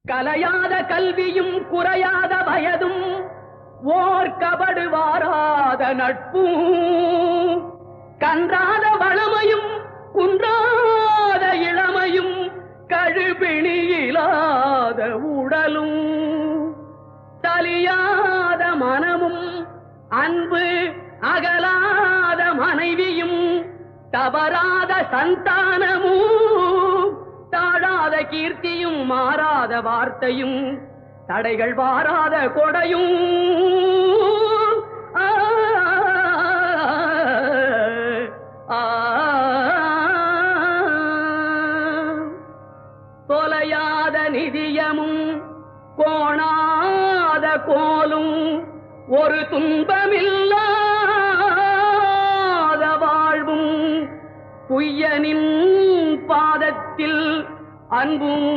கலையாத கல்வியும் குறையாத வயதும் ஓர் கபடு வாராத நட்பும் கன்றாத வளமையும் குன்றாத இளமையும் கழுபிணியிலாத உடலும் தலியாத மனமும் அன்பு அகலாத மனைவியும் தவறாத சந்தானமும் தாழாத கீர்த்தியும் மாறாத வார்த்தையும் தடைகள் வாராத கொடையும் தொலையாத நிதியமும் கோணாத கோலும் ஒரு துன்பமில்லாத வாழ்வும் குய்யனின் பாதத்தில் அன்பும்